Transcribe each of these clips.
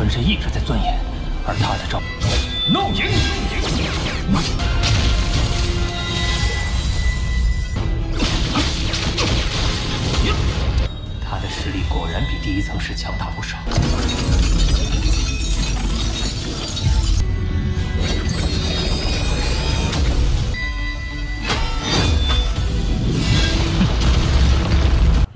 分身一直在钻研，而他的招怒影。他的实力果然比第一层时强大不少。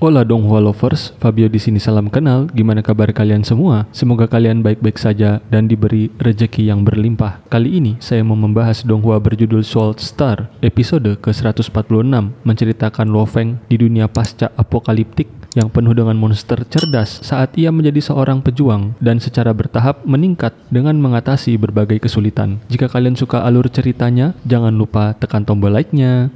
Hola Donghua lovers, Fabio di sini, salam kenal. Gimana kabar kalian semua? Semoga kalian baik-baik saja dan diberi rejeki yang berlimpah. Kali ini saya mau membahas Donghua berjudul Sword Star, episode ke-146, menceritakan Luo Feng di dunia pasca apokaliptik yang penuh dengan monster cerdas saat ia menjadi seorang pejuang dan secara bertahap meningkat dengan mengatasi berbagai kesulitan. Jika kalian suka alur ceritanya, jangan lupa tekan tombol like-nya.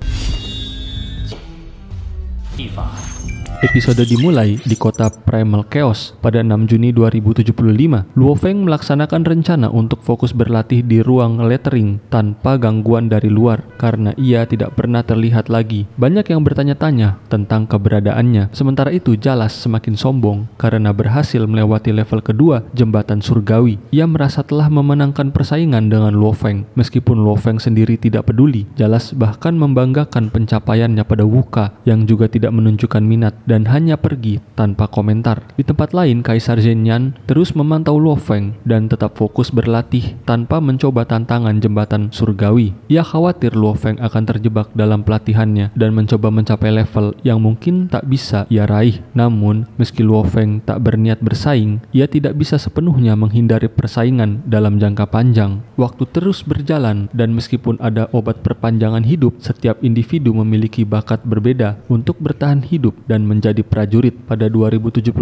Episode dimulai di kota Primal Chaos pada 6 Juni 2075. Luo Feng melaksanakan rencana untuk fokus berlatih di ruang lettering tanpa gangguan dari luar karena ia tidak pernah terlihat lagi. Banyak yang bertanya-tanya tentang keberadaannya. Sementara itu Jalas semakin sombong karena berhasil melewati level kedua jembatan surgawi. Ia merasa telah memenangkan persaingan dengan Luo Feng. Meskipun Luo Feng sendiri tidak peduli, Jalas bahkan membanggakan pencapaiannya pada Wuka yang juga tidak menunjukkan minat dan hanya pergi tanpa komentar. Di tempat lain, Kaisar Zhenyan terus memantau Luo Feng dan tetap fokus berlatih tanpa mencoba tantangan jembatan surgawi. Ia khawatir Luo Feng akan terjebak dalam pelatihannya dan mencoba mencapai level yang mungkin tak bisa ia raih. Namun, meski Luo Feng tak berniat bersaing, ia tidak bisa sepenuhnya menghindari persaingan dalam jangka panjang. Waktu terus berjalan dan meskipun ada obat perpanjangan hidup, setiap individu memiliki bakat berbeda untuk bertahan hidup dan menjadi prajurit. Pada 2078,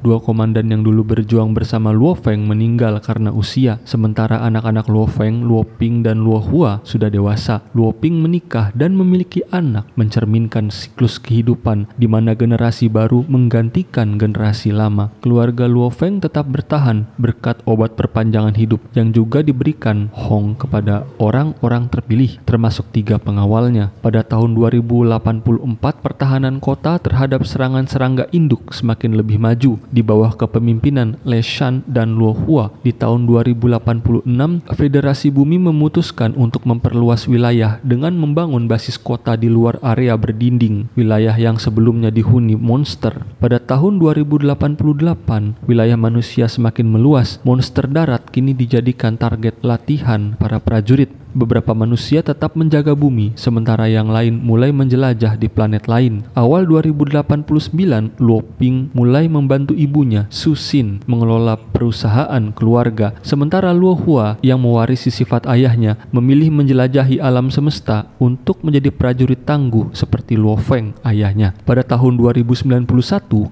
dua komandan yang dulu berjuang bersama Luo Feng meninggal karena usia, sementara anak-anak Luo Feng, Luo Ping dan Luo Hua sudah dewasa. Luo Ping menikah dan memiliki anak, mencerminkan siklus kehidupan di mana generasi baru menggantikan generasi lama. Keluarga Luo Feng tetap bertahan berkat obat perpanjangan hidup yang juga diberikan Hong kepada orang-orang terpilih, termasuk 3 pengawalnya. Pada tahun 2084, pertahanan kota terhadap serangan serangga induk semakin lebih maju di bawah kepemimpinan Le Shan dan Luo Hua. Di tahun 2086, Federasi Bumi memutuskan untuk memperluas wilayah dengan membangun basis kota di luar area berdinding, wilayah yang sebelumnya dihuni monster. Pada tahun 2088, wilayah manusia semakin meluas. Monster darat kini dijadikan target latihan para prajurit. Beberapa manusia tetap menjaga bumi, sementara yang lain mulai menjelajah di planet lain. Awal 2089, Luo Ping mulai membantu ibunya, Su Xin, mengelola perusahaan keluarga, sementara Luo Hua yang mewarisi sifat ayahnya memilih menjelajahi alam semesta untuk menjadi prajurit tangguh seperti Luo Feng, ayahnya. Pada tahun 2091,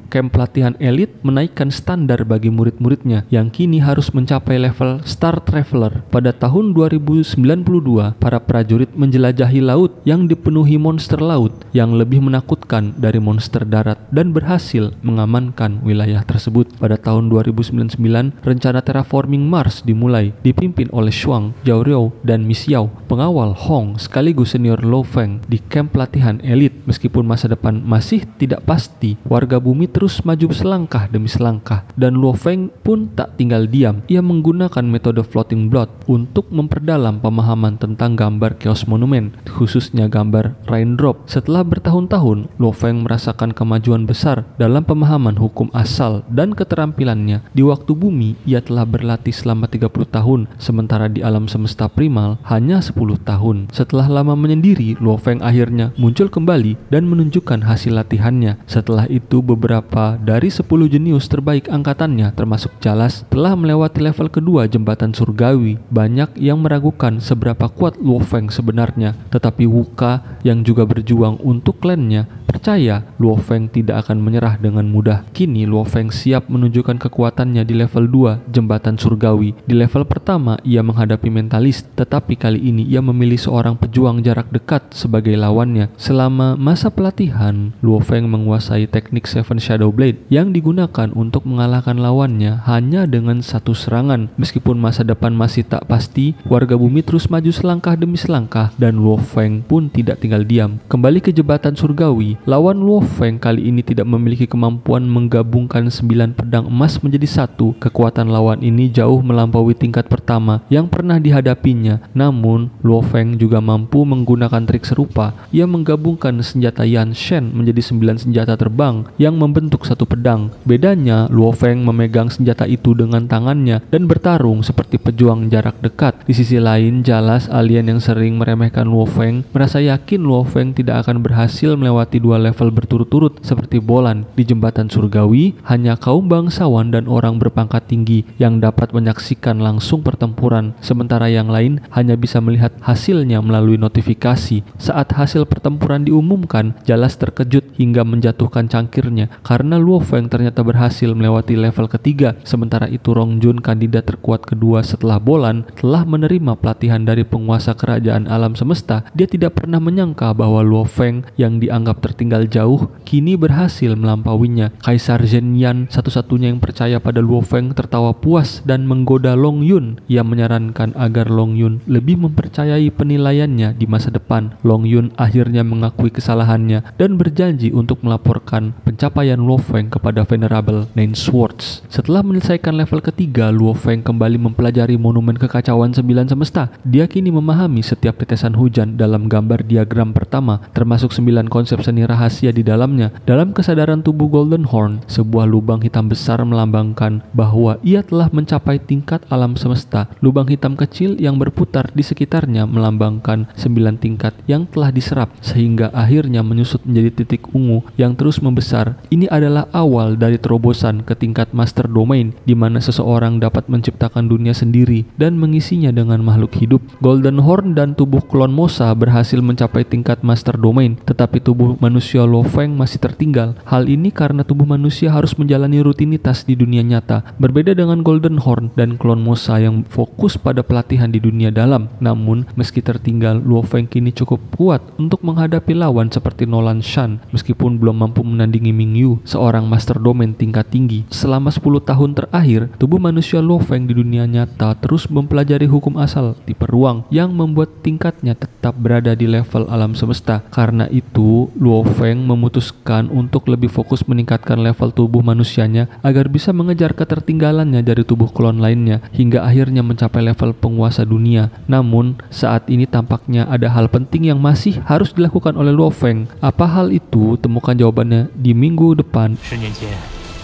camp pelatihan elit menaikkan standar bagi murid-muridnya yang kini harus mencapai level Star Traveler. Pada tahun 2092, para prajurit menjelajahi laut yang dipenuhi monster laut yang lebih menakutkan dari monster darat dan berhasil mengamankan wilayah tersebut. Pada tahun 2099, rencana terraforming Mars dimulai, dipimpin oleh Shuang, Zhao Rou, dan Mi Xiao, pengawal Hong sekaligus senior Luo Feng di camp pelatihan elit. Meskipun masa depan masih tidak pasti, warga bumi terus maju selangkah demi selangkah dan Luo Feng pun tak tinggal diam. Ia menggunakan metode floating blood untuk memperdalam pemahaman tentang gambar Chaos Monument, khususnya gambar Raindrop. Setelah bertahun-tahun, Luo Feng merasakan kemajuan besar dalam pemahaman hukum asal dan keterampilannya. Di waktu bumi, ia telah berlatih selama 30 tahun, sementara di alam semesta primal hanya 10 tahun. Setelah lama menyendiri, Luo Feng akhirnya muncul kembali dan menunjukkan hasil latihannya. Setelah itu, beberapa dari 10 jenius terbaik angkatannya, termasuk Jalas, telah melewati level kedua jembatan surgawi. Banyak yang meragukan seberapa kuat Luo Feng sebenarnya, tetapi Wuka yang juga berjuang untuk klannya percaya Luo Feng tidak akan menyerah dengan mudah. Kini Luo Feng siap menunjukkan kekuatannya di level 2 jembatan surgawi. Di level pertama ia menghadapi mentalis, tetapi kali ini ia memilih seorang pejuang jarak dekat sebagai lawannya. Selama masa pelatihan, Luo Feng menguasai teknik Seven Shadow Blade yang digunakan untuk mengalahkan lawannya hanya dengan satu serangan. Meskipun masa depan masih tak pasti, warga bumi terus maju selangkah demi selangkah dan Luo Feng pun tidak tinggal diam. Kembali ke jembatan surgawi, lawan Luo Feng kali ini tidak memiliki kemampuan menggabungkan 9 pedang emas menjadi satu. Kekuatan lawan ini jauh melampaui tingkat pertama yang pernah dihadapinya. Namun, Luo Feng juga mampu menggunakan trik serupa. Ia menggabungkan senjata Yan Shen menjadi 9 senjata terbang yang membentuk satu pedang. Bedanya, Luo Feng memegang senjata itu dengan tangannya dan bertarung seperti pejuang jarak dekat. Di sisi lain, Jalas, alien yang sering meremehkan Luo Feng, merasa yakin Luo Feng tidak akan berhasil melewati 2 level berturut-turut seperti Bolan. Di jembatan surgawi, hanya kaum bangsawan dan orang berpangkat tinggi yang dapat menyaksikan langsung pertempuran, sementara yang lain hanya bisa melihat hasilnya melalui notifikasi. Saat hasil pertempuran diumumkan, Jalas terkejut hingga menjatuhkan cangkirnya karena Luo Feng ternyata berhasil melewati level ketiga. Sementara itu Rong Jun, kandidat terkuat kedua setelah Bolan, telah menerima pelatihan dari penguasa kerajaan alam semesta. Dia tidak pernah menyangka bahwa Luo Feng yang dianggap tertinggal jauh kini berhasil melampauinya. Kaisar Zhen Yan, satu-satunya yang percaya pada Luo Feng, tertawa puas dan menggoda Long Yun. Ia menyarankan agar Long Yun lebih mempercayai penilaiannya di masa depan. Long Yun akhirnya mengakui kesalahannya dan berjanji untuk melaporkan pencapaian Luo Feng kepada Venerable Nine Swords. Setelah menyelesaikan level ketiga, Luo Feng kembali mempelajari monumen kekacauan 9 semesta. Dia kini memahami setiap tetesan hujan dalam gambar diagram pertama, termasuk 9 konsep seni rahasia di dalamnya. Dalam kesadaran tubuh Golden Horn, sebuah lubang hitam besar melambangkan bahwa ia telah mencapai tingkat alam semesta. Lubang hitam kecil yang berputar di sekitarnya melambangkan 9 tingkat yang telah diserap, sehingga akhirnya menyusut menjadi titik ungu yang terus membesar. Ini adalah awal dari terobosan ke tingkat Master Domain, di mana seseorang dapat menciptakan dunia sendiri dan mengisinya dengan makhluk hidup. Golden Horn dan tubuh klon Mosa berhasil mencapai tingkat Master Domain, tetapi tubuh manusia Luo Feng masih tertinggal. Hal ini karena tubuh manusia harus menjalani rutinitas di dunia nyata. Berbeda dengan Golden Horn dan klon Mosa yang fokus pada pelatihan di dunia dalam. Namun, meski tertinggal, Luo Feng kini cukup kuat untuk menghadapi lawan seperti Nolan Shan, meskipun belum mampu menandingi Ming Yu, seorang Master Domain tingkat tinggi. Selama 10 tahun terakhir, tubuh manusia Luo Feng di dunia nyata terus mempelajari hukum asal tipe ruang yang membuat tingkatnya tetap berada di level alam semesta. Karena itu, Luo Feng memutuskan untuk lebih fokus meningkatkan level tubuh manusianya agar bisa mengejar ketertinggalannya dari tubuh klon lainnya hingga akhirnya mencapai level penguasa dunia. Namun, saat ini tampaknya ada hal penting yang masih harus dilakukan oleh Luo Feng. Apa hal itu? Temukan jawabannya di minggu depan. 10年前，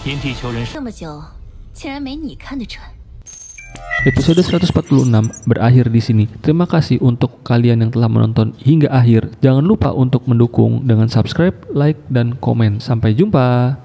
因地球人这么久，竟然没你看得准。 Episode 146 berakhir di sini. Terima kasih untuk kalian yang telah menonton hingga akhir. Jangan lupa untuk mendukung dengan subscribe, like, dan komen. Sampai jumpa.